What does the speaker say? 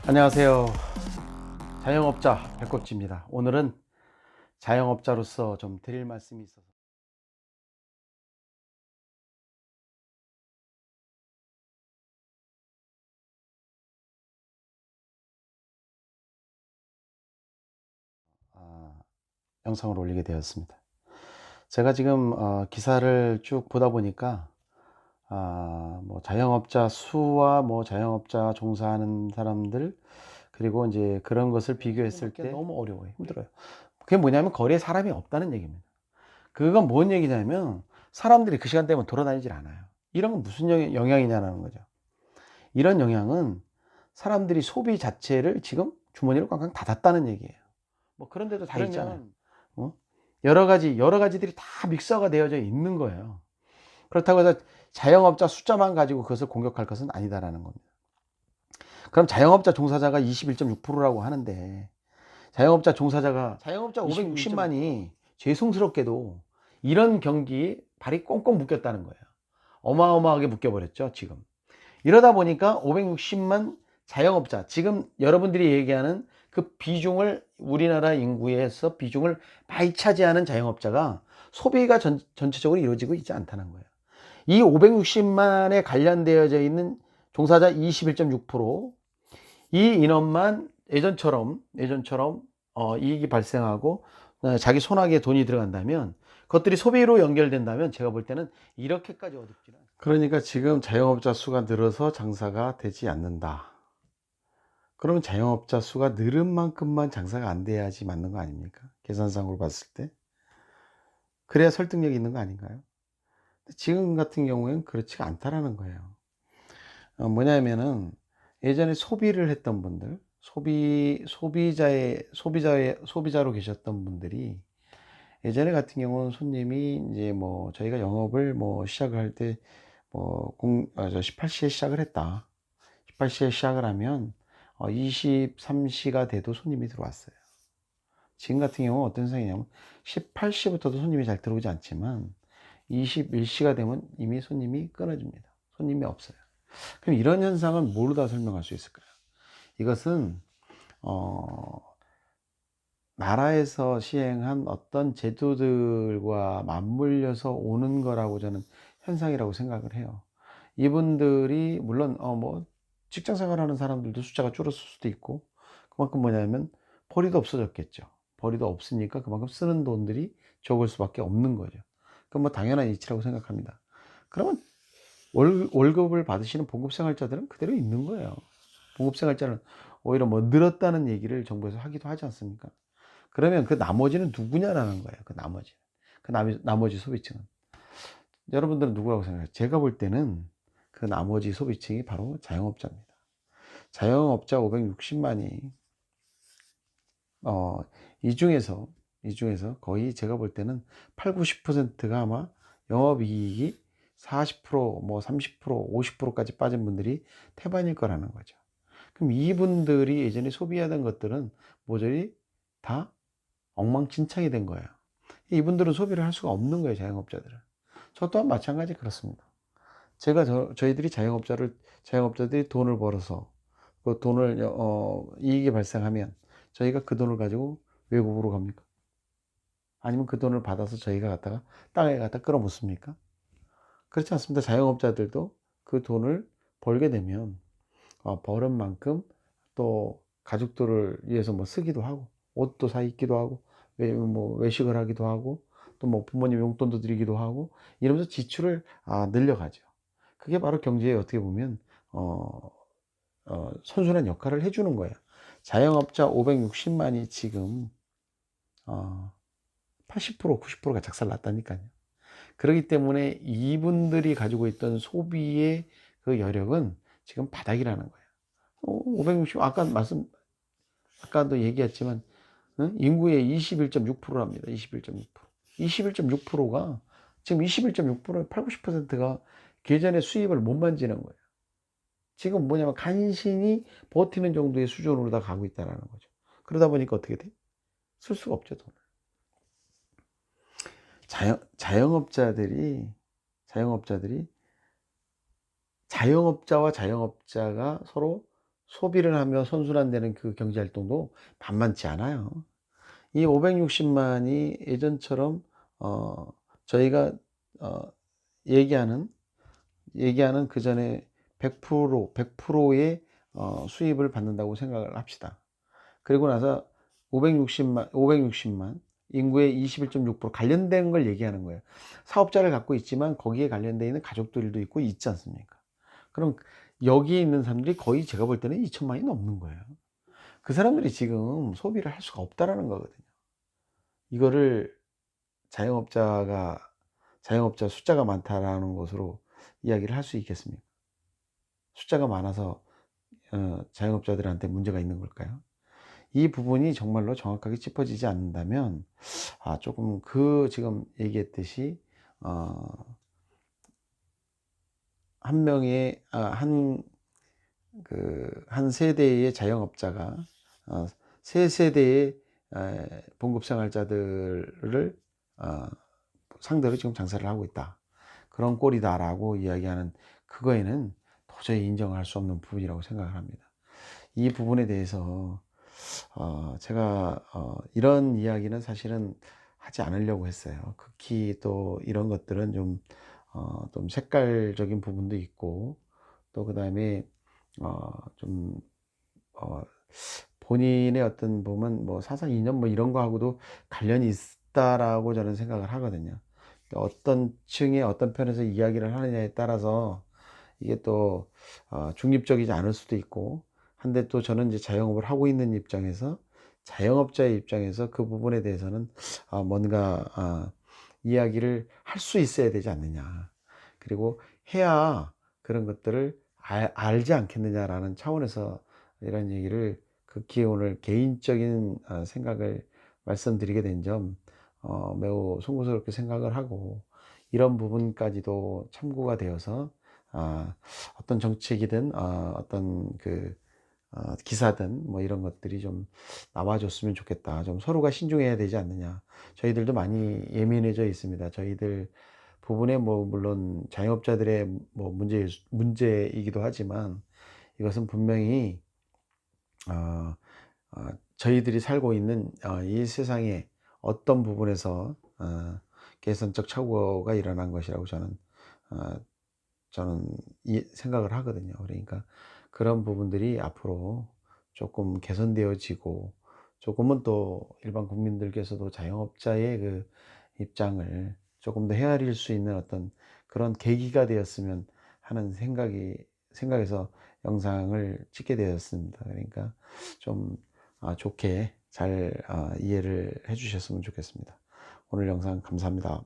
안녕하세요. 자영업자 배꼽지입니다. 오늘은 자영업자로서 좀 드릴 말씀이 있어서 아, 영상을 올리게 되었습니다. 제가 지금 기사를 쭉 보다 보니까 뭐 자영업자 수와 뭐 자영업자 종사하는 사람들, 그리고 이제 그런 것을 비교했을 때 너무 어려워요. 힘들어요. 그게 뭐냐면 거리에 사람이 없다는 얘기입니다. 그건 뭔 얘기냐면 사람들이 그 시간 되면 돌아다니질 않아요. 이런 건 무슨 영향이냐는 거죠. 이런 영향은 사람들이 소비 자체를 지금 주머니를 꽝꽝 닫았다는 얘기예요. 뭐 그런 데도 다 있잖아요. 어? 여러 가지들이 다 믹서가 되어져 있는 거예요. 그렇다고 해서 자영업자 숫자만 가지고 그것을 공격할 것은 아니다라는 겁니다. 그럼 자영업자 종사자가 21.6%라고 하는데, 자영업자 종사자가 자영업자 560만이 죄송스럽게도 이런 경기에 발이 꽁꽁 묶였다는 거예요. 어마어마하게 묶여버렸죠, 지금. 이러다 보니까 560만 자영업자, 지금 여러분들이 얘기하는 그 비중을, 우리나라 인구에서 비중을 많이 차지하는 자영업자가 소비가 전체적으로 이루어지고 있지 않다는 거예요. 이 560만에 관련되어져 있는 종사자 21.6%, 이 인원만 예전처럼 이익이 발생하고 자기 손아귀에 돈이 들어간다면, 그것들이 소비로 연결된다면 제가 볼 때는 이렇게까지 어둡지는 않습니다. 그러니까 지금 자영업자 수가 늘어서 장사가 되지 않는다. 그러면 자영업자 수가 늘은 만큼만 장사가 안 돼야지 맞는 거 아닙니까? 계산상으로 봤을 때. 그래야 설득력이 있는 거 아닌가요? 지금 같은 경우에는 그렇지가 않다라는 거예요. 뭐냐면은 예전에 소비를 했던 분들, 소비자로 계셨던 분들이, 예전에 같은 경우는 손님이 이제 뭐 저희가 영업을 뭐 시작을 할 때 뭐 18시에 시작을 했다. 18시에 시작을 하면 23시가 돼도 손님이 들어왔어요. 지금 같은 경우는 어떤 상황이냐면 18시부터도 손님이 잘 들어오지 않지만 21시가 되면 이미 손님이 끊어집니다. 손님이 없어요. 그럼 이런 현상은 뭐로 다 설명할 수 있을까요? 이것은 어, 나라에서 시행한 어떤 제도들과 맞물려서 오는 거라고 저는 현상이라고 생각을 해요. 이분들이 물론 뭐 직장 생활하는 사람들도 숫자가 줄었을 수도 있고, 그만큼 뭐냐면 벌이도 없어졌겠죠. 벌이도 없으니까 그만큼 쓰는 돈들이 적을 수밖에 없는 거죠. 그건 뭐 당연한 이치라고 생각합니다. 그러면 월급을 받으시는 봉급생활자들은 그대로 있는 거예요. 봉급생활자는 오히려 뭐 늘었다는 얘기를 정부에서 하기도 하지 않습니까? 그러면 그 나머지는 누구냐라는 거예요. 그 나머지. 그 나머지 소비층은. 여러분들은 누구라고 생각해요? 제가 볼 때는 그 나머지 소비층이 바로 자영업자입니다. 자영업자 560만이, 이 중에서 거의 제가 볼 때는 8, 90%가 아마 영업이익이 40%, 뭐 30%, 50%까지 빠진 분들이 태반일 거라는 거죠. 그럼 이분들이 예전에 소비하던 것들은 모조리 다 엉망진창이 된 거예요. 이분들은 소비를 할 수가 없는 거예요, 자영업자들은. 저 또한 마찬가지 그렇습니다. 저희들이 자영업자들이 돈을 벌어서 그 돈을, 이익이 발생하면 저희가 그 돈을 가지고 외국으로 갑니까? 아니면 그 돈을 받아서 저희가 갖다가 땅에 갖다 끌어 묻습니까? 그렇지 않습니다. 자영업자들도 그 돈을 벌게 되면 벌은 만큼 또 가족들을 위해서 뭐 쓰기도 하고, 옷도 사 입기도 하고, 뭐 외식을 하기도 하고, 또 뭐 부모님 용돈도 드리기도 하고, 이러면서 지출을 늘려가죠. 그게 바로 경제에 어떻게 보면 어, 선순환 역할을 해주는 거예요. 자영업자 560만이 지금 80%, 90%가 작살났다니까요. 그렇기 때문에 이분들이 가지고 있던 소비의 그 여력은 지금 바닥이라는 거예요. 560, 아까도 얘기했지만, 인구의 21.6%랍니다. 21.6%. 21.6%가 지금 21.6%의 8, 90%가 계전의 수입을 못 만지는 거예요. 지금 뭐냐면 간신히 버티는 정도의 수준으로 다 가고 있다는 거죠. 그러다 보니까 어떻게 돼? 쓸 수가 없죠, 돈을. 자영업자들이 자영업자와 자영업자가 서로 소비를 하며 선순환되는 그 경제 활동도 만만치 않아요. 이 560만이 예전처럼 저희가 어 얘기하는 그전에 100%의 수입을 받는다고 생각을 합시다. 그리고 나서 560만 인구의 21.6% 관련된 걸 얘기하는 거예요. 사업자를 갖고 있지만 거기에 관련되어 있는 가족들도 있고 있지 않습니까? 그럼 여기에 있는 사람들이 거의 제가 볼 때는 2천만이 넘는 거예요. 그 사람들이 지금 소비를 할 수가 없다라는 거거든요. 이거를 자영업자가 자영업자 숫자가 많다라는 것으로 이야기를 할 수 있겠습니까? 숫자가 많아서 자영업자들한테 문제가 있는 걸까요? 이 부분이 정말로 정확하게 짚어지지 않는다면 조금 지금 얘기했듯이 어 한 명의 한 세대의 자영업자가 세 세대의 봉급 생활자들을 어 상대로 지금 장사를 하고 있다. 그런 꼴이다라고 이야기하는 그거에는 도저히 인정할 수 없는 부분이라고 생각을 합니다. 이 부분에 대해서 제가 이런 이야기는 사실은 하지 않으려고 했어요. 극히 또 이런 것들은 좀 색깔적인 부분도 있고 또 그다음에 좀 어 본인의 어떤 보면 뭐 사상 이념 뭐 이런 거하고도 관련이 있다라고 저는 생각을 하거든요. 어떤 층의 어떤 편에서 이야기를 하느냐에 따라서 이게 또 중립적이지 않을 수도 있고 한데 또 저는 이제 자영업을 하고 있는 입장에서 자영업자의 입장에서 그 부분에 대해서는 뭔가 이야기를 할 수 있어야 되지 않느냐. 그리고 해야 그런 것들을 알지 않겠느냐라는 차원에서 이런 얘기를 극히 오늘 개인적인 생각을 말씀드리게 된 점 매우 송구스럽게 생각을 하고 이런 부분까지도 참고가 되어서 어떤 정책이든 어떤 기사든 뭐 이런 것들이 좀 나와 줬으면 좋겠다. 좀 서로가 신중해야 되지 않느냐. 저희들도 많이 예민해져 있습니다. 저희들 부분에 뭐 물론 자영업자들의 뭐 문제이기도 하지만 이것은 분명히 어 저희들이 살고 있는 이 세상의 어떤 부분에서 개선적 착오가 일어난 것이라고 어 저는 생각을 하거든요. 그러니까 그런 부분들이 앞으로 조금 개선되어지고 조금은 또 일반 국민들께서도 자영업자의 그 입장을 조금 더 헤아릴 수 있는 어떤 그런 계기가 되었으면 하는 생각에서 영상을 찍게 되었습니다. 그러니까 좀 좋게 잘 이해를 해 주셨으면 좋겠습니다. 오늘 영상 감사합니다.